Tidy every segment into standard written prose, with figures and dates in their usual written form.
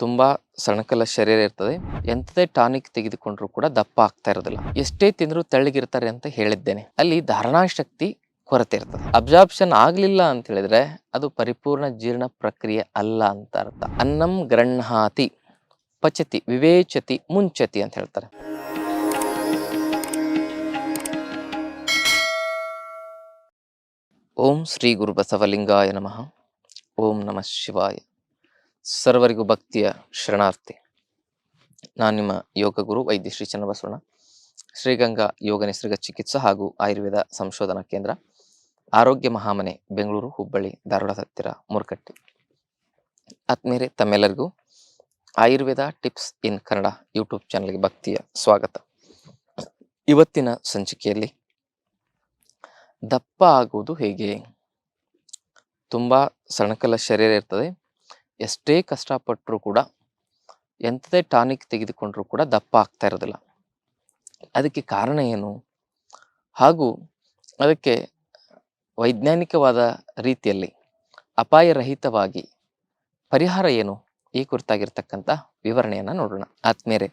ತುಂಬಾ ಸಣಕಲ ಶರೀರ ಇರ್ತದೆ. ಎಂಥದೇ ಟಾನಿಕ್ ತೆಗೆದುಕೊಂಡ್ರೂ ಕೂಡ ದಪ್ಪ ಆಗ್ತಾ ಇರೋದಿಲ್ಲ. ಎಷ್ಟೇ ತಿಂದರೂ ತೆಳ್ಳಗಿರ್ತಾರೆ ಅಂತ ಹೇಳಿದ್ದೇನೆ. ಅಲ್ಲಿ ಧಾರಣಾ ಶಕ್ತಿ ಕೊರತೆ ಇರ್ತದೆ. ಅಬ್ಸಾರ್ಪ್ಷನ್ ಆಗ್ಲಿಲ್ಲ ಅಂತ ಹೇಳಿದ್ರೆ ಅದು ಪರಿಪೂರ್ಣ ಜೀರ್ಣ ಪ್ರಕ್ರಿಯೆ ಅಲ್ಲ ಅಂತ ಅರ್ಥ. ಅನ್ನಂ ಗೃಹ್ಣಾತಿ ಪಚತಿ ವಿವೇಚತಿ ಮುಂಚತಿ ಅಂತ ಹೇಳ್ತಾರೆ. ಓಂ ಶ್ರೀ ಗುರು ಬಸವಲಿಂಗಾಯ ನಮಃ. ಓಂ ನಮಃ ಶಿವಾಯ. ಸರ್ವರಿಗೂ ಭಕ್ತಿಯ ಶರಣಾರ್ಥಿ. ನಾನು ನಿಮ್ಮ ಯೋಗ ಗುರು ವೈದ್ಯ ಶ್ರೀ ಚನ್ನಬಸವಣ್ಣ, ಶ್ರೀಗಂಗಾ ಯೋಗ ನಿಸರ್ಗ ಚಿಕಿತ್ಸಾ ಹಾಗೂ ಆಯುರ್ವೇದ ಸಂಶೋಧನಾ ಕೇಂದ್ರ, ಆರೋಗ್ಯ ಮಹಾಮನೆ, ಬೆಂಗಳೂರು, ಹುಬ್ಬಳ್ಳಿ, ಧಾರವಾಡ ಹತ್ತಿರ ಮೂರ್ಕಟ್ಟಿ. ಆತ್ಮೀಯರೇ, ತಮ್ಮೆಲ್ಲರಿಗೂ ಆಯುರ್ವೇದ ಟಿಪ್ಸ್ ಇನ್ ಕನ್ನಡ ಯೂಟ್ಯೂಬ್ ಚಾನಲ್ಗೆ ಭಕ್ತಿಯ ಸ್ವಾಗತ. ಇವತ್ತಿನ ಸಂಚಿಕೆಯಲ್ಲಿ ದಪ್ಪ ಆಗುವುದು ಹೇಗೆ? ತುಂಬ ಸಣಕಲ ಶರೀರ ಇರ್ತದೆ. ಎಷ್ಟೇ ಕಷ್ಟಪಟ್ಟರೂ ಕೂಡ, ಎಂಥದೇ ಟಾನಿಕ್ ತೆಗೆದುಕೊಂಡ್ರೂ ಕೂಡ ದಪ್ಪ ಆಗ್ತಾ ಇರೋದಿಲ್ಲ. ಅದಕ್ಕೆ ಕಾರಣ ಏನು ಹಾಗೂ ಅದಕ್ಕೆ ವೈಜ್ಞಾನಿಕವಾದ ರೀತಿಯಲ್ಲಿ ಅಪಾಯರಹಿತವಾಗಿ ಪರಿಹಾರ ಏನು, ಈ ಕುರಿತಾಗಿರ್ತಕ್ಕಂಥ ವಿವರಣೆಯನ್ನು ನೋಡೋಣ. ಆದ್ಮೇಲೆ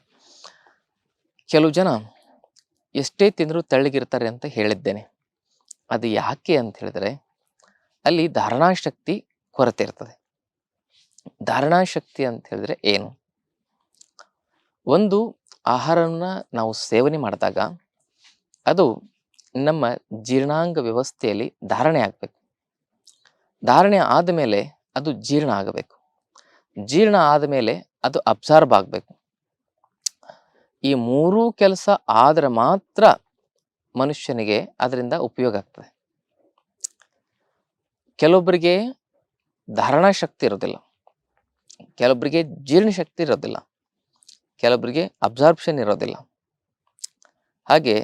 ಕೆಲವು ಜನ ಎಷ್ಟೇ ತಿಂದರೂ ತೆಳ್ಳಗಿರ್ತಾರೆ ಅಂತ ಹೇಳಿದ್ದೇನೆ. ಅದು ಯಾಕೆ ಅಂತ ಹೇಳಿದ್ರೆ ಅಲ್ಲಿ ಧಾರಣಾ ಶಕ್ತಿ ಕೊರತೆ ಇರ್ತದೆ. ಧಾರಣಾ ಶಕ್ತಿ ಅಂತ ಹೇಳಿದ್ರೆ ಏನು? ಒಂದು ಆಹಾರವನ್ನ ನಾವು ಸೇವನೆ ಮಾಡಿದಾಗ ಅದು ನಮ್ಮ ಜೀರ್ಣಾಂಗ ವ್ಯವಸ್ಥೆಯಲ್ಲಿ ಧಾರಣೆ ಆಗಬೇಕು. ಧಾರಣೆ ಆದ ಮೇಲೆ ಅದು ಜೀರ್ಣ ಆಗಬೇಕು. ಜೀರ್ಣ ಆದ ಮೇಲೆ ಅದು ಅಬ್ಸಾರ್ಬ್ ಆಗಬೇಕು. ಈ ಮೂರೂ ಕೆಲಸ ಆದ್ರೆ ಮಾತ್ರ ಮನುಷ್ಯನಿಗೆ ಅದರಿಂದ ಉಪಯೋಗ ಆಗ್ತದೆ. ಕೆಲವೊಬ್ಬರಿಗೆ ಧಾರಣಾ ಶಕ್ತಿ ಇರೋದಿಲ್ಲ, ಕೆಲವೊಬ್ಬರಿಗೆ ಜೀರ್ಣ ಶಕ್ತಿ ಇರೋದಿಲ್ಲ, ಕೆಲವೊಬ್ಬರಿಗೆ ಅಬ್ಸಾರ್ಪ್ಷನ್ ಇರೋದಿಲ್ಲ. ಹಾಗೆ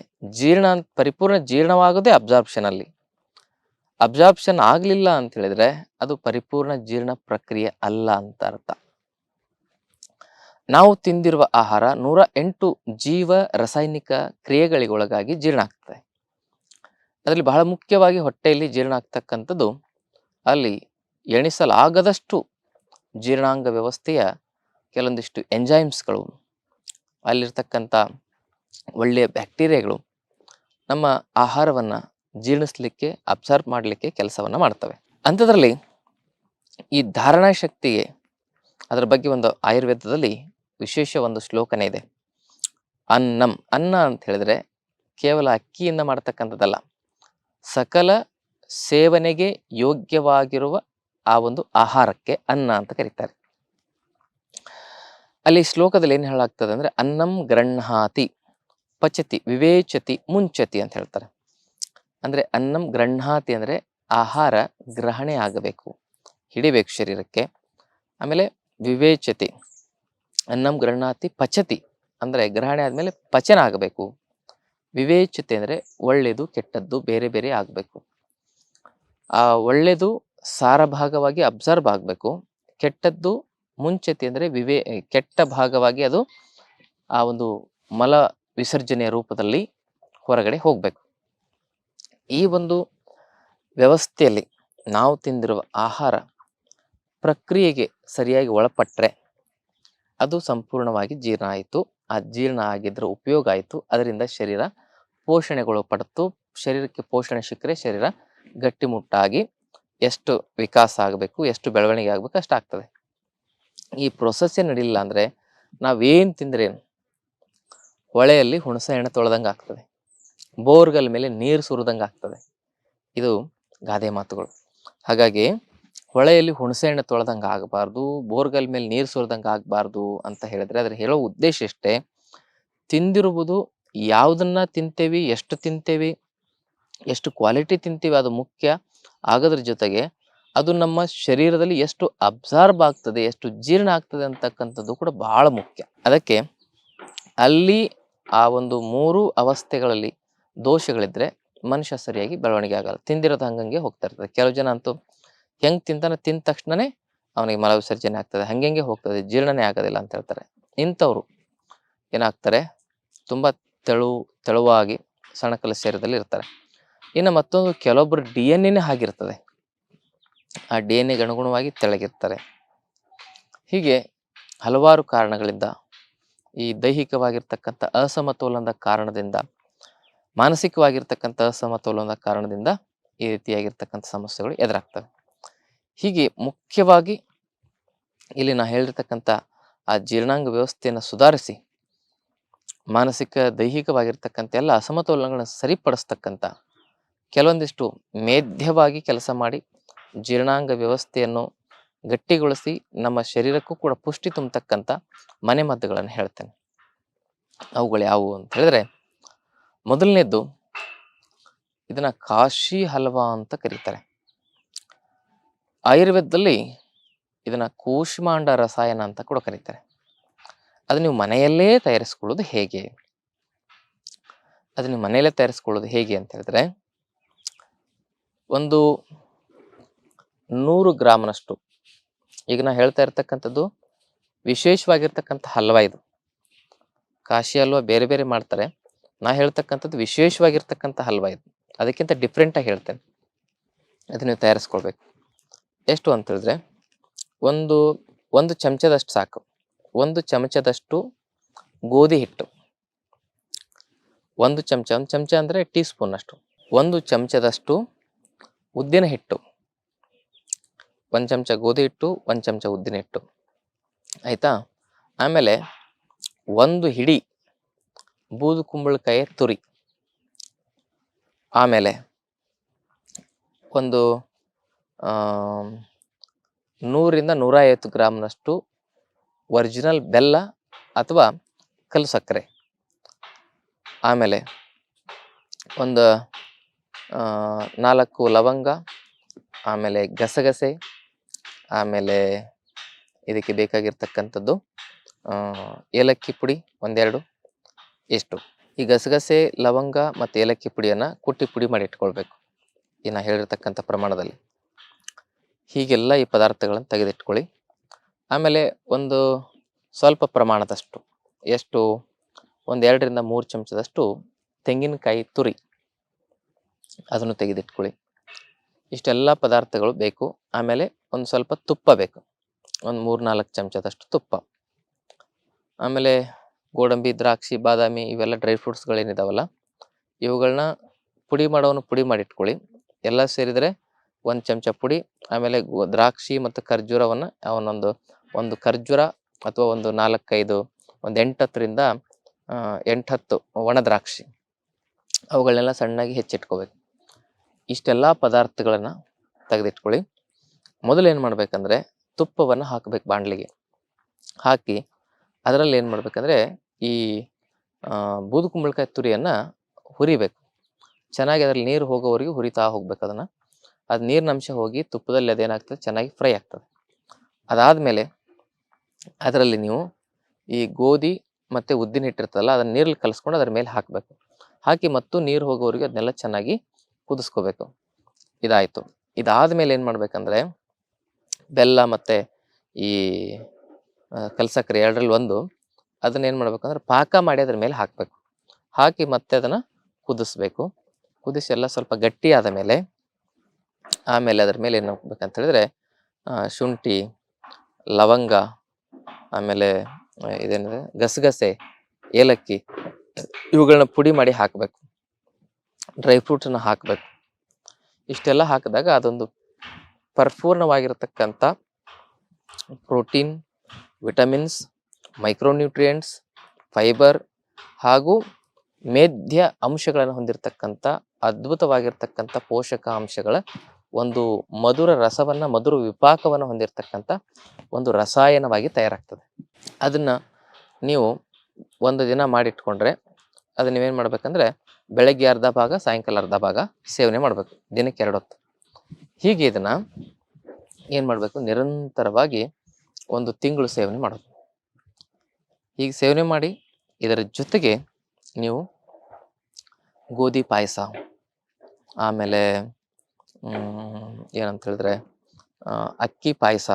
ಪರಿಪೂರ್ಣ ಜೀರ್ಣವಾಗೋದೇ ಅಬ್ಸಾರ್ಪ್ಷನ್ ಅಲ್ಲಿ. ಅಬ್ಸಾರ್ಪ್ಷನ್ ಆಗಲಿಲ್ಲ ಅಂತ ಹೇಳಿದ್ರೆ ಅದು ಪರಿಪೂರ್ಣ ಜೀರ್ಣ ಪ್ರಕ್ರಿಯೆ ಅಲ್ಲ ಅಂತ ಅರ್ಥ. ನಾವು ತಿಂದಿರುವ ಆಹಾರ 108 ಜೀವ ರಾಸಾಯನಿಕ ಕ್ರಿಯೆಗಳಿಗೊಳಗಾಗಿ ಜೀರ್ಣ ಆಗ್ತದೆ. ಅದರಲ್ಲಿ ಬಹಳ ಮುಖ್ಯವಾಗಿ ಹೊಟ್ಟೆಯಲ್ಲಿ ಜೀರ್ಣ ಆಗ್ತಕ್ಕಂಥದ್ದು ಅಲ್ಲಿ ಎಣಿಸಲಾಗದಷ್ಟು ಜೀರ್ಣಾಂಗ ವ್ಯವಸ್ಥೆಯ ಕೆಲವೊಂದಿಷ್ಟು ಎಂಜೈಮ್ಸ್ಗಳು, ಅಲ್ಲಿರ್ತಕ್ಕಂಥ ಒಳ್ಳೆಯ ಬ್ಯಾಕ್ಟೀರಿಯಾಗಳು ನಮ್ಮ ಆಹಾರವನ್ನು ಜೀರ್ಣಿಸ್ಲಿಕ್ಕೆ, ಅಬ್ಸರ್ವ್ ಮಾಡಲಿಕ್ಕೆ ಕೆಲಸವನ್ನು ಮಾಡ್ತವೆ. ಅಂಥದ್ರಲ್ಲಿ ಈ ಧಾರಣಾ ಶಕ್ತಿಗೆ ಅದರ ಬಗ್ಗೆ ಒಂದು ಆಯುರ್ವೇದದಲ್ಲಿ ವಿಶೇಷ ಒಂದು ಶ್ಲೋಕನೇ ಇದೆ. ಅನ್ನಂ, ಅನ್ನ ಅಂತ ಹೇಳಿದ್ರೆ ಕೇವಲ ಅಕ್ಕಿಯಿಂದ ಮಾಡ್ತಕ್ಕಂಥದ್ದಲ್ಲ, ಸಕಲ ಸೇವನೆಗೆ ಯೋಗ್ಯವಾಗಿರುವ ಆ ಒಂದು ಆಹಾರಕ್ಕೆ ಅನ್ನ ಅಂತ ಕರೀತಾರೆ. ಅಲ್ಲಿ ಶ್ಲೋಕದಲ್ಲಿ ಏನು ಹೇಳಾಗ್ತದೆ ಅಂದ್ರೆ ಅನ್ನಂ ಗೃಹ್ಣಾತಿ ಪಚತಿ ವಿವೇಚತಿ ಮುಂಚತಿ ಅಂತ ಹೇಳ್ತಾರೆ. ಅಂದ್ರೆ ಅನ್ನಂ ಗೃಹ್ಣಾತಿ ಅಂದ್ರೆ ಆಹಾರ ಗ್ರಹಣೆ ಆಗಬೇಕು, ಹಿಡಿಬೇಕು ಶರೀರಕ್ಕೆ. ಆಮೇಲೆ ವಿವೇಚತಿ, ಅನ್ನಂ ಗೃಹ್ಣಾತಿ ಪಚತಿ ಅಂದ್ರೆ ಗ್ರಹಣೆ ಆದ್ಮೇಲೆ ಪಚನ ಆಗಬೇಕು. ವಿವೇಚತೆ ಅಂದ್ರೆ ಒಳ್ಳೆಯದು ಕೆಟ್ಟದ್ದು ಬೇರೆ ಬೇರೆ ಆಗಬೇಕು. ಆ ಒಳ್ಳೆಯದು ಸಾರಭಾಗವಾಗಿ ಅಬ್ಸರ್ವ್ ಆಗಬೇಕು, ಕೆಟ್ಟದ್ದು ಮುಂಚತಿ ಅಂದ್ರೆ ಕೆಟ್ಟ ಭಾಗವಾಗಿ ಅದು ಆ ಒಂದು ಮಲ ವಿಸರ್ಜನೆಯ ರೂಪದಲ್ಲಿ ಹೊರಗಡೆ ಹೋಗ್ಬೇಕು. ಈ ಒಂದು ವ್ಯವಸ್ಥೆಯಲ್ಲಿ ನಾವು ತಿಂದಿರುವ ಆಹಾರ ಪ್ರಕ್ರಿಯೆಗೆ ಸರಿಯಾಗಿ ಒಳಪಟ್ಟರೆ ಅದು ಸಂಪೂರ್ಣವಾಗಿ ಜೀರ್ಣ ಆಯಿತು. ಆ ಜೀರ್ಣ ಆಗಿದ್ರೆ ಉಪಯೋಗ ಆಯಿತು. ಅದರಿಂದ ಶರೀರ ಪೋಷಣೆಗಳು ಪಡೆದು, ಶರೀರಕ್ಕೆ ಪೋಷಣೆ ಸಿಕ್ಕರೆ ಶರೀರ ಗಟ್ಟಿಮುಟ್ಟಾಗಿ ಎಷ್ಟು ವಿಕಾಸ ಆಗಬೇಕು, ಎಷ್ಟು ಬೆಳವಣಿಗೆ ಆಗಬೇಕು ಅಷ್ಟು ಆಗ್ತದೆ. ಈ ಪ್ರೊಸೆಸ್ಸೇ ನಡೀಲಿಲ್ಲ ಅಂದರೆ ನಾವೇನು ತಿಂದ್ರೇನು, ಹೊಳೆಯಲ್ಲಿ ಹುಣಸೆ ಹಣ್ಣು ತೊಳೆದಂಗೆ ಆಗ್ತದೆ, ಬೋರ್ಗಲ್ ಮೇಲೆ ನೀರು ಸುರಿದಂಗೆ ಆಗ್ತದೆ. ಇದು ಗಾದೆ ಮಾತುಗಳು. ಹಾಗಾಗಿ ಹೊಳೆಯಲ್ಲಿ ಹುಣಸೆ ಹಣ್ಣು ತೊಳೆದಂಗೆ ಆಗಬಾರ್ದು, ಬೋರ್ಗಲ್ ಮೇಲೆ ನೀರು ಸುರಿದಂಗೆ ಆಗಬಾರ್ದು ಅಂತ ಹೇಳಿದ್ರೆ ಅದ್ರ ಹೇಳೋ ಉದ್ದೇಶ ಎಷ್ಟೇ, ತಿಂದಿರುವುದು ಯಾವುದನ್ನ ತಿಂತೇವಿ, ಎಷ್ಟು ತಿಂತೇವಿ, ಎಷ್ಟು ಕ್ವಾಲಿಟಿ ತಿಂತೀವಿ ಅದು ಮುಖ್ಯ ಆಗೋದ್ರ ಜೊತೆಗೆ ಅದು ನಮ್ಮ ಶರೀರದಲ್ಲಿ ಎಷ್ಟು ಅಬ್ಸಾರ್ಬ್ ಆಗ್ತದೆ, ಎಷ್ಟು ಜೀರ್ಣ ಆಗ್ತದೆ ಅಂತಕ್ಕಂಥದ್ದು ಕೂಡ ಬಹಳ ಮುಖ್ಯ. ಅದಕ್ಕೆ ಅಲ್ಲಿ ಆ ಒಂದು 3 ಅವಸ್ಥೆಗಳಲ್ಲಿ ದೋಷಗಳಿದ್ರೆ ಮನುಷ್ಯ ಸರಿಯಾಗಿ ಬೆಳವಣಿಗೆ ಆಗಲ್ಲ. ತಿಂದಿರೋದು ಹಂಗಂಗೆ ಹೋಗ್ತಾ ಇರ್ತದೆ. ಕೆಲವು ಜನ ಅಂತೂ ಹೆಂಗ್ ತಿಂತಾನೆ, ತಿಂದ ತಕ್ಷಣನೇ ಅವನಿಗೆ ಮಲ ವಿಸರ್ಜನೆ ಆಗ್ತದೆ, ಹಂಗೆ ಹೋಗ್ತದೆ, ಜೀರ್ಣನೇ ಆಗೋದಿಲ್ಲ ಅಂತ ಹೇಳ್ತಾರೆ. ಇಂಥವ್ರು ಏನಾಗ್ತಾರೆ, ತುಂಬ ತೆಳುವಾಗಿ ಸಣಕಲ ಶರೀರದಲ್ಲಿ ಇರ್ತಾರೆ. ಇನ್ನು ಮತ್ತೊಂದು, ಕೆಲವೊಬ್ಬರು DNA ಆಗಿರ್ತದೆ, ಆ DNA ಅನುಗುಣವಾಗಿ ತೆಳಗಿರ್ತಾರೆ. ಹೀಗೆ ಹಲವಾರು ಕಾರಣಗಳಿಂದ, ಈ ದೈಹಿಕವಾಗಿರ್ತಕ್ಕಂಥ ಅಸಮತೋಲನದ ಕಾರಣದಿಂದ, ಮಾನಸಿಕವಾಗಿರ್ತಕ್ಕಂಥ ಅಸಮತೋಲನದ ಕಾರಣದಿಂದ ಈ ರೀತಿಯಾಗಿರ್ತಕ್ಕಂಥ ಸಮಸ್ಯೆಗಳು ಎದುರಾಗ್ತವೆ. ಹೀಗೆ ಮುಖ್ಯವಾಗಿ ಇಲ್ಲಿ ನಾ ಹೇಳಿರ್ತಕ್ಕಂಥ ಆ ಜೀರ್ಣಾಂಗ ವ್ಯವಸ್ಥೆಯನ್ನು ಸುಧಾರಿಸಿ ಮಾನಸಿಕ ದೈಹಿಕವಾಗಿರ್ತಕ್ಕಂಥ ಎಲ್ಲ ಅಸಮತೋಲನಗಳನ್ನು ಸರಿಪಡಿಸ್ತಕ್ಕಂಥ ಕೆಲವೊಂದಿಷ್ಟು ಮೇಧ್ಯವಾಗಿ ಕೆಲಸ ಮಾಡಿ ಜೀರ್ಣಾಂಗ ವ್ಯವಸ್ಥೆಯನ್ನು ಗಟ್ಟಿಗೊಳಿಸಿ ನಮ್ಮ ಶರೀರಕ್ಕೂ ಕೂಡ ಪುಷ್ಟಿ ತುಂಬತಕ್ಕಂಥ ಮನೆಮದ್ದುಗಳನ್ನು ಹೇಳ್ತೇನೆ. ಅವುಗಳು ಯಾವುವು ಅಂತ ಹೇಳಿದ್ರೆ, ಮೊದಲನೇದ್ದು ಇದನ್ನ ಕಾಶಿ ಹಲ್ವಾ ಅಂತ ಕರೀತಾರೆ. ಆಯುರ್ವೇದದಲ್ಲಿ ಇದನ್ನ ಕೂಷ್ಮಾಂಡ ರಸಾಯನ ಅಂತ ಕೂಡ ಕರೀತಾರೆ. ಅದು ನೀವು ಮನೆಯಲ್ಲೇ ತಯಾರಿಸ್ಕೊಳ್ಳೋದು ಹೇಗೆ ಅಂತ ಹೇಳಿದ್ರೆ, ಒಂದು 100 ಗ್ರಾಮ್ನಷ್ಟು, ಈಗ ನಾ ಹೇಳ್ತಾ ಇರ್ತಕ್ಕಂಥದ್ದು ವಿಶೇಷವಾಗಿರ್ತಕ್ಕಂಥ ಹಲ್ವಾ. ಇದು ಕಾಶಿ ಹಲ್ವಾ ಬೇರೆ ಬೇರೆ ಮಾಡ್ತಾರೆ, ನಾ ಹೇಳ್ತಕ್ಕಂಥದ್ದು ವಿಶೇಷವಾಗಿರ್ತಕ್ಕಂಥ ಹಲ್ವಾ. ಇದು ಅದಕ್ಕಿಂತ ಡಿಫ್ರೆಂಟಾಗಿ ಹೇಳ್ತೇನೆ. ಅದನ್ನ ನೀವು ತಯಾರಿಸ್ಕೊಳ್ಬೇಕು. ಎಷ್ಟು ಅಂತ ಹೇಳಿದ್ರೆ, ಒಂದು ಚಮಚದಷ್ಟು ಸಾಕು. 1 ಚಮಚದಷ್ಟು ಗೋಧಿ ಹಿಟ್ಟು, 1 ಚಮಚ ಅಂದರೆ ಟೀ ಸ್ಪೂನ್ ಅಷ್ಟು. 1 ಚಮಚದಷ್ಟು ಉದ್ದಿನ ಹಿಟ್ಟು, 1 ಚಮಚ ಗೋಧಿ ಹಿಟ್ಟು, 1 ಚಮಚ ಉದ್ದಿನ ಹಿಟ್ಟು, ಆಯ್ತಾ. ಆಮೇಲೆ 1 ಹಿಡಿ ಬೂದು ಕುಂಬಳಕಾಯಿ ತುರಿ, ಆಮೇಲೆ ಒಂದು 100ರಿಂದ 150 ಗ್ರಾಮ್ನಷ್ಟು ಒರಿಜಿನಲ್ ಬೆಲ್ಲ ಅಥವಾ ಕಲ್ಲು ಸಕ್ಕರೆ, ಆಮೇಲೆ ಒಂದು 4 ಲವಂಗ, ಆಮೇಲೆ ಗಸಗಸೆ, ಆಮೇಲೆ ಇದಕ್ಕೆ ಬೇಕಾಗಿರ್ತಕ್ಕಂಥದ್ದು ಏಲಕ್ಕಿ ಪುಡಿ 1-2 ಇಷ್ಟು. ಈ ಗಸಗಸೆ, ಲವಂಗ ಮತ್ತು ಏಲಕ್ಕಿ ಪುಡಿಯನ್ನು ಕುಟ್ಟಿ ಪುಡಿ ಮಾಡಿ ಇಟ್ಕೊಳ್ಬೇಕು ಇನ್ನು ಹೇಳಿರ್ತಕ್ಕಂಥ ಪ್ರಮಾಣದಲ್ಲಿ. ಹೀಗೆಲ್ಲ ಈ ಪದಾರ್ಥಗಳನ್ನು ತೆಗೆದಿಟ್ಕೊಳ್ಳಿ. ಆಮೇಲೆ ಒಂದು ಸ್ವಲ್ಪ ಪ್ರಮಾಣದಷ್ಟು, ಎಷ್ಟು, 1-2ರಿಂದ 3 ಚಮಚದಷ್ಟು ತೆಂಗಿನಕಾಯಿ ತುರಿ, ಅದನ್ನು ತೆಗೆದಿಟ್ಕೊಳ್ಳಿ. ಇಷ್ಟೆಲ್ಲ ಪದಾರ್ಥಗಳು ಬೇಕು. ಆಮೇಲೆ ಒಂದು ಸ್ವಲ್ಪ ತುಪ್ಪ ಬೇಕು, ಒಂದು 3-4 ಚಮಚದಷ್ಟು ತುಪ್ಪ. ಆಮೇಲೆ ಗೋಡಂಬಿ, ದ್ರಾಕ್ಷಿ, ಬಾದಾಮಿ ಇವೆಲ್ಲ ಡ್ರೈ ಫ್ರೂಟ್ಸ್ಗಳೇನಿದಾವಲ್ಲ, ಇವುಗಳನ್ನ ಪುಡಿ ಮಾಡಿಟ್ಕೊಳ್ಳಿ. ಎಲ್ಲ ಸೇರಿದರೆ 1 ಚಮಚ ಪುಡಿ. ಆಮೇಲೆ ದ್ರಾಕ್ಷಿ ಮತ್ತು ಖರ್ಜೂರವನ್ನು ಒಂದು ಖರ್ಜೂರ ಅಥವಾ ಒಂದು 4-5, ಒಂದು 8-10ರಿಂದ 8-10 ಒಣ ದ್ರಾಕ್ಷಿ, ಅವುಗಳನ್ನೆಲ್ಲ ಸಣ್ಣಾಗಿ ಹೆಚ್ಚಿಟ್ಕೋಬೇಕು. ಇಷ್ಟೆಲ್ಲ ಪದಾರ್ಥಗಳನ್ನು ತೆಗೆದಿಟ್ಕೊಳ್ಳಿ. ಮೊದಲು ಏನು ಮಾಡ್ಬೇಕಂದ್ರೆ, ತುಪ್ಪವನ್ನು ಹಾಕಬೇಕು ಬಾಣಲಿಗೆ. ಹಾಕಿ ಅದರಲ್ಲಿ ಏನು ಮಾಡ್ಬೇಕಂದ್ರೆ, ಈ ಬೂದು ಕುಂಬಳಕಾಯಿ ತುರಿಯನ್ನು ಹುರಿಬೇಕು. ಚೆನ್ನಾಗಿ ಅದರಲ್ಲಿ ನೀರು ಹೋಗೋವರೆಗೂ ಹುರಿತಾ ಹೋಗ್ಬೇಕು. ಅದು ನೀರಿನ ಅಂಶ ಹೋಗಿ ತುಪ್ಪದಲ್ಲಿ ಅದೇನಾಗ್ತದೆ, ಚೆನ್ನಾಗಿ ಫ್ರೈ ಆಗ್ತದೆ. ಅದಾದಮೇಲೆ ಅದರಲ್ಲಿ ನೀವು ಈ ಗೋಧಿ ಮತ್ತು ಉದ್ದಿನ ಹಿಟ್ಟಿರ್ತದಲ್ಲ, ಅದನ್ನು ನೀರಲ್ಲಿ ಕಲಿಸ್ಕೊಂಡು ಅದ್ರ ಮೇಲೆ ಹಾಕಬೇಕು. ಹಾಕಿ ಮತ್ತು ನೀರು ಹೋಗೋವರೆಗೂ ಅದನ್ನೆಲ್ಲ ಚೆನ್ನಾಗಿ ಕುದಿಸ್ಕೋಬೇಕು. ಇದಾಯಿತು. ಇದಾದಮೇಲೆ ಏನು ಮಾಡ್ಬೇಕಂದ್ರೆ, ಬೆಲ್ಲ ಮತ್ತು ಈ ಕಲ್ಸಕ್ಕರೆ 2ರಲ್ಲಿ 1, ಅದನ್ನೇನು ಮಾಡ್ಬೇಕಂದ್ರೆ ಪಾಕ ಮಾಡಿ ಅದ್ರ ಮೇಲೆ ಹಾಕಬೇಕು. ಹಾಕಿ ಮತ್ತೆ ಅದನ್ನು ಕುದಿಸ್ಬೇಕು. ಕುದಿಸಿ ಎಲ್ಲ ಸ್ವಲ್ಪ ಗಟ್ಟಿ ಆದ ಮೇಲೆ ಆಮೇಲೆ ಅದ್ರ ಮೇಲೆ ಏನು ಹಾಕ್ಬೇಕಂತ ಹೇಳಿದ್ರೆ, ಶುಂಠಿ, ಲವಂಗ, ಆಮೇಲೆ ಇದೇನಿದೆ ಗಸಗಸೆ, ಏಲಕ್ಕಿ, ಇವುಗಳನ್ನ ಪುಡಿ ಮಾಡಿ ಹಾಕಬೇಕು. ಡ್ರೈ ಫ್ರೂಟ್ಸನ್ನು ಹಾಕಬೇಕು. ಇಷ್ಟೆಲ್ಲ ಹಾಕಿದಾಗ ಅದೊಂದು ಪರಿಪೂರ್ಣವಾಗಿರತಕ್ಕಂಥ ಪ್ರೋಟೀನ್, ವಿಟಮಿನ್ಸ್, ಮೈಕ್ರೋನ್ಯೂಟ್ರಿಯೆಂಟ್ಸ್, ಫೈಬರ್ ಹಾಗೂ ಮೇಧ್ಯ ಅಂಶಗಳನ್ನು ಹೊಂದಿರತಕ್ಕಂಥ ಅದ್ಭುತವಾಗಿರ್ತಕ್ಕಂಥ ಪೋಷಕ ಅಂಶಗಳ ಒಂದು ಮಧುರ ರಸವನ್ನು, ಮಧುರ ವಿಪಾಕವನ್ನು ಹೊಂದಿರತಕ್ಕಂಥ ಒಂದು ರಸಾಯನವಾಗಿ ತಯಾರಾಗ್ತದೆ. ಅದನ್ನು ನೀವು ಒಂದು ದಿನ ಮಾಡಿಟ್ಕೊಂಡ್ರೆ, ಅದನ್ನ ನೀವೇನು ಮಾಡ್ಬೇಕಂದ್ರೆ, ಬೆಳಗ್ಗೆ ಅರ್ಧ ಭಾಗ, ಸಾಯಂಕಾಲ ಅರ್ಧ ಭಾಗ ಸೇವನೆ ಮಾಡಬೇಕು, ದಿನಕ್ಕೆ 2 ಹೊತ್ತು. ಹೀಗೆ ಇದನ್ನು ಏನು ಮಾಡಬೇಕು, ನಿರಂತರವಾಗಿ 1 ತಿಂಗಳು ಸೇವನೆ ಮಾಡೋದು. ಹೀಗೆ ಸೇವನೆ ಮಾಡಿ, ಇದರ ಜೊತೆಗೆ ನೀವು ಗೋಧಿ ಪಾಯಸ, ಆಮೇಲೆ ಏನಂತ ಹೇಳಿದ್ರೆ ಅಕ್ಕಿ ಪಾಯಸ,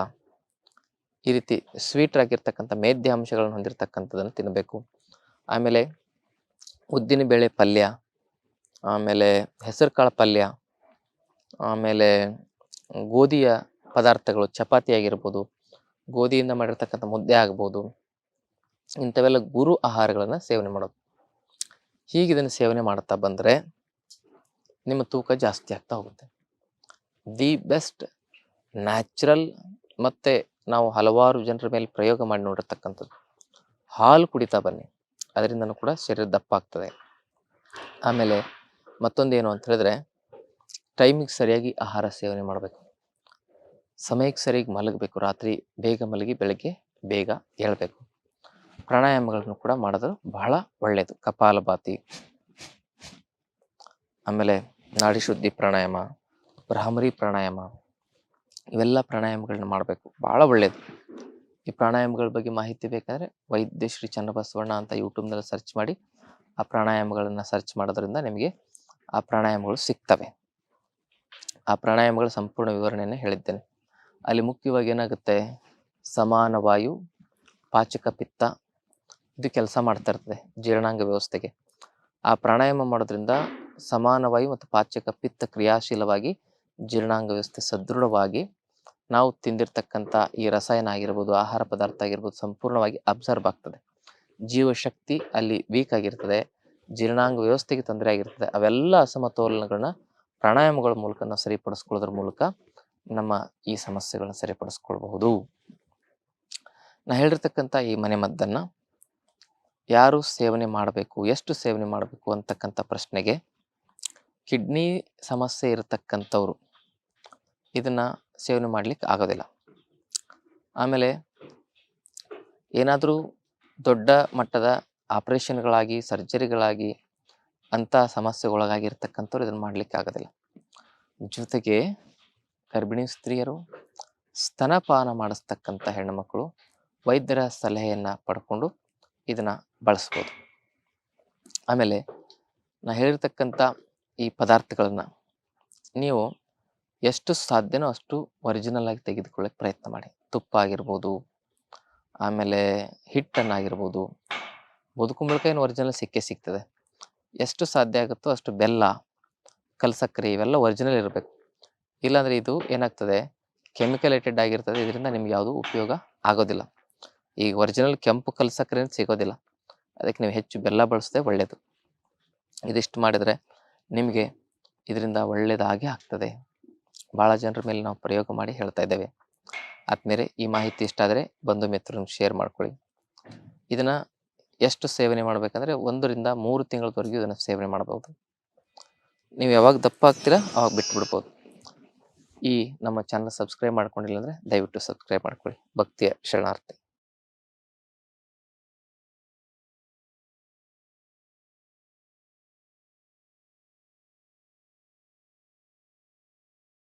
ಈ ರೀತಿ ಸ್ವೀಟ್ ಆಗಿರ್ತಕ್ಕಂಥ ಮೇಧ್ಯ ಅಂಶಗಳನ್ನು ಹೊಂದಿರತಕ್ಕಂಥದ್ದನ್ನು ತಿನ್ನಬೇಕು. ಆಮೇಲೆ ಉದ್ದಿನ ಬೇಳೆ ಪಲ್ಯ, ಆಮೇಲೆ ಹೆಸರು ಕಾಳು ಪಲ್ಯ, ಆಮೇಲೆ ಗೋಧಿಯ ಪದಾರ್ಥಗಳು, ಚಪಾತಿ ಆಗಿರ್ಬೋದು, ಗೋಧಿಯಿಂದ ಮಾಡಿರ್ತಕ್ಕಂಥ ಮುದ್ದೆ ಆಗ್ಬೋದು, ಇಂಥವೆಲ್ಲ ಗುರು ಆಹಾರಗಳನ್ನು ಸೇವನೆ ಮಾಡೋದು. ಹೀಗೆ ಇದನ್ನು ಸೇವನೆ ಮಾಡ್ತಾ ಬಂದರೆ ನಿಮ್ಮ ತೂಕ ಜಾಸ್ತಿ ಆಗ್ತಾ ಹೋಗುತ್ತೆ. ದಿ ಬೆಸ್ಟ್ ನ್ಯಾಚುರಲ್, ಮತ್ತು ನಾವು ಹಲವಾರು ಜನರ ಮೇಲೆ ಪ್ರಯೋಗ ಮಾಡಿ ನೋಡಿರ್ತಕ್ಕಂಥದ್ದು, ಹಾಲು ಕುಡಿತಾ ಬನ್ನಿ, ಅದರಿಂದನೂ ಕೂಡ ಶರೀರ ದಪ್ಪ ಆಗ್ತದೆ. ಆಮೇಲೆ ಮತ್ತೊಂದೇನು ಅಂತ ಹೇಳಿದ್ರೆ, ಟೈಮಿಗೆ ಸರಿಯಾಗಿ ಆಹಾರ ಸೇವನೆ ಮಾಡಬೇಕು, ಸಮಯಕ್ಕೆ ಸರಿಯಾಗಿ ಮಲಗಬೇಕು, ರಾತ್ರಿ ಬೇಗ ಮಲಗಿ ಬೆಳಗ್ಗೆ ಬೇಗ ಏಳಬೇಕು. ಪ್ರಾಣಾಯಾಮಗಳನ್ನು ಕೂಡ ಮಾಡೋದು ಬಹಳ ಒಳ್ಳೆಯದು. ಕಪಾಲಭಾತಿ, ಆಮೇಲೆ ನಾಡಿ ಶುದ್ಧಿ ಪ್ರಾಣಾಯಾಮ, ಭ್ರಾಮರಿ ಪ್ರಾಣಾಯಾಮ, ಇವೆಲ್ಲ ಪ್ರಾಣಾಯಾಮಗಳನ್ನ ಮಾಡಬೇಕು, ಭಾಳ ಒಳ್ಳೆಯದು. ಈ ಪ್ರಾಣಾಯಾಮಗಳ ಬಗ್ಗೆ ಮಾಹಿತಿ ಬೇಕಂದರೆ ವೈದ್ಯ ಶ್ರೀ ಚನ್ನಬಸವಣ್ಣ ಅಂತ ಯೂಟ್ಯೂಬ್ನಲ್ಲಿ ಸರ್ಚ್ ಮಾಡಿ ಆ ಪ್ರಾಣಾಯಾಮಗಳನ್ನು ಸರ್ಚ್ ಮಾಡೋದ್ರಿಂದ ನಿಮಗೆ ಆ ಪ್ರಾಣಾಯಾಮಗಳು ಸಿಗ್ತವೆ. ಆ ಪ್ರಾಣಾಯಾಮಗಳ ಸಂಪೂರ್ಣ ವಿವರಣೆಯನ್ನು ಹೇಳಿದ್ದೇನೆ. ಅಲ್ಲಿ ಮುಖ್ಯವಾಗಿ ಏನಾಗುತ್ತೆ, ಸಮಾನ ವಾಯು, ಪಾಚಕ ಪಿತ್ತ ಇದು ಕೆಲಸ ಮಾಡ್ತಾ ಇರ್ತದೆ ಜೀರ್ಣಾಂಗ ವ್ಯವಸ್ಥೆಗೆ. ಆ ಪ್ರಾಣಾಯಾಮ ಮಾಡೋದ್ರಿಂದ ಸಮಾನ ವಾಯು ಮತ್ತು ಪಾಚಕ ಪಿತ್ತ ಕ್ರಿಯಾಶೀಲವಾಗಿ ಜೀರ್ಣಾಂಗ ವ್ಯವಸ್ಥೆ ಸದೃಢವಾಗಿ ನಾವು ತಿಂದಿರ್ತಕ್ಕಂಥ ಈ ರಸಾಯನ ಆಗಿರ್ಬೋದು, ಆಹಾರ ಪದಾರ್ಥ ಆಗಿರ್ಬೋದು, ಸಂಪೂರ್ಣವಾಗಿ ಅಬ್ಸರ್ವ್ ಆಗ್ತದೆ. ಜೀವಶಕ್ತಿ ಅಲ್ಲಿ ವೀಕ್ ಆಗಿರ್ತದೆ, ಜೀರ್ಣಾಂಗ ವ್ಯವಸ್ಥೆಗೆ ತೊಂದರೆ ಆಗಿರ್ತದೆ. ಅವೆಲ್ಲ ಅಸಮತೋಲನಗಳನ್ನ ಪ್ರಾಣಾಯಾಮಗಳ ಮೂಲಕ ನಾವು ಸರಿಪಡಿಸ್ಕೊಳ್ಳೋದ್ರ ಮೂಲಕ ನಮ್ಮ ಈ ಸಮಸ್ಯೆಗಳನ್ನ ಸರಿಪಡಿಸ್ಕೊಳ್ಬಹುದು. ನಾ ಹೇಳಿರ್ತಕ್ಕಂಥ ಈ ಮನೆಮದ್ದನ್ನು ಯಾರು ಸೇವನೆ ಮಾಡಬೇಕು, ಎಷ್ಟು ಸೇವನೆ ಮಾಡಬೇಕು ಅಂತಕ್ಕಂಥ ಪ್ರಶ್ನೆಗೆ, ಕಿಡ್ನಿ ಸಮಸ್ಯೆ ಇರತಕ್ಕಂಥವ್ರು ಇದನ್ನು ಸೇವನೆ ಮಾಡಲಿಕ್ಕೆ ಆಗೋದಿಲ್ಲ. ಆಮೇಲೆ ಏನಾದರೂ ದೊಡ್ಡ ಮಟ್ಟದ ಆಪ್ರೇಷನ್ಗಳಾಗಿ, ಸರ್ಜರಿಗಳಾಗಿ ಅಂಥ ಸಮಸ್ಯೆಗೊಳಗಾಗಿರ್ತಕ್ಕಂಥವ್ರು ಇದನ್ನು ಮಾಡಲಿಕ್ಕೆ ಆಗೋದಿಲ್ಲ. ಜೊತೆಗೆ ಗರ್ಭಿಣಿ ಸ್ತ್ರೀಯರು, ಸ್ತನಪಾನ ಮಾಡಿಸ್ತಕ್ಕಂಥ ಹೆಣ್ಣುಮಕ್ಕಳು ವೈದ್ಯರ ಸಲಹೆಯನ್ನು ಪಡ್ಕೊಂಡು ಇದನ್ನು ಬಳಸ್ಬೋದು. ಆಮೇಲೆ ನಾ ಹೇಳಿರ್ತಕ್ಕಂಥ ಈ ಪದಾರ್ಥಗಳನ್ನು ನೀವು ಎಷ್ಟು ಸಾಧ್ಯನೋ ಅಷ್ಟು ಒರಿಜಿನಲ್ ಆಗಿ ತೆಗೆದುಕೊಳ್ಳೋಕೆ ಪ್ರಯತ್ನ ಮಾಡಿ. ತುಪ್ಪ ಆಗಿರ್ಬೋದು, ಆಮೇಲೆ ಹಿಟ್ಟನ್ನಾಗಿರ್ಬೋದು, ಬದುಕುಂಬಳಕಾಯಿನ ಒರಿಜಿನಲ್ ಸಿಕ್ಕೇ ಸಿಗ್ತದೆ. ಎಷ್ಟು ಸಾಧ್ಯ ಆಗುತ್ತೋ ಅಷ್ಟು ಬೆಲ್ಲ, ಕಲ್ಸಕ್ಕರೆ ಇವೆಲ್ಲ ಒರಿಜಿನಲ್ ಇರಬೇಕು. ಇಲ್ಲಾಂದರೆ ಇದು ಏನಾಗ್ತದೆ, ಕೆಮಿಕಲೇಟೆಡ್ ಆಗಿರ್ತದೆ, ಇದರಿಂದ ನಿಮ್ಗೆ ಯಾವುದೂ ಉಪಯೋಗ ಆಗೋದಿಲ್ಲ. ಈಗ ಒರಿಜಿನಲ್ ಕೆಂಪು ಕಲ್ಸಕ್ಕರೆ ಸಿಗೋದಿಲ್ಲ, ಅದಕ್ಕೆ ನೀವು ಹೆಚ್ಚು ಬೆಲ್ಲ ಬಳಸದೆ ಒಳ್ಳೆಯದು. ಇದಿಷ್ಟು ಮಾಡಿದರೆ ನಿಮಗೆ ಇದರಿಂದ ಒಳ್ಳೆಯದಾಗಿ ಆಗ್ತದೆ. ಭಾಳ ಜನರ ಮೇಲೆ ನಾವು ಪ್ರಯೋಗ ಮಾಡಿ ಹೇಳ್ತಾ ಇದ್ದೇವೆ. ಆದ್ಮೇಲೆ ಈ ಮಾಹಿತಿ ಇಷ್ಟ ಆದರೆ ಬಂಧು ಮಿತ್ರರನ್ನು ಶೇರ್ ಮಾಡ್ಕೊಳ್ಳಿ. ಇದನ್ನು ಎಷ್ಟು ಸೇವನೆ ಮಾಡಬೇಕಂದ್ರೆ 1 ರಿಂದ 3 ತಿಂಗಳವರೆಗೂ ಇದನ್ನು ಸೇವನೆ ಮಾಡಬಹುದು. ನೀವು ಯಾವಾಗ ದಪ್ಪ ಆಗ್ತೀರಾ ಅವಾಗ ಬಿಟ್ಬಿಡ್ಬೋದು. ಈ ನಮ್ಮ ಚಾನಲ್ ಸಬ್ಸ್ಕ್ರೈಬ್ ಮಾಡ್ಕೊಂಡಿಲ್ಲ ಅಂದರೆ ದಯವಿಟ್ಟು ಸಬ್ಸ್ಕ್ರೈಬ್ ಮಾಡ್ಕೊಳ್ಳಿ. ಭಕ್ತಿಯ ಶರಣಾರ್ಥಿ.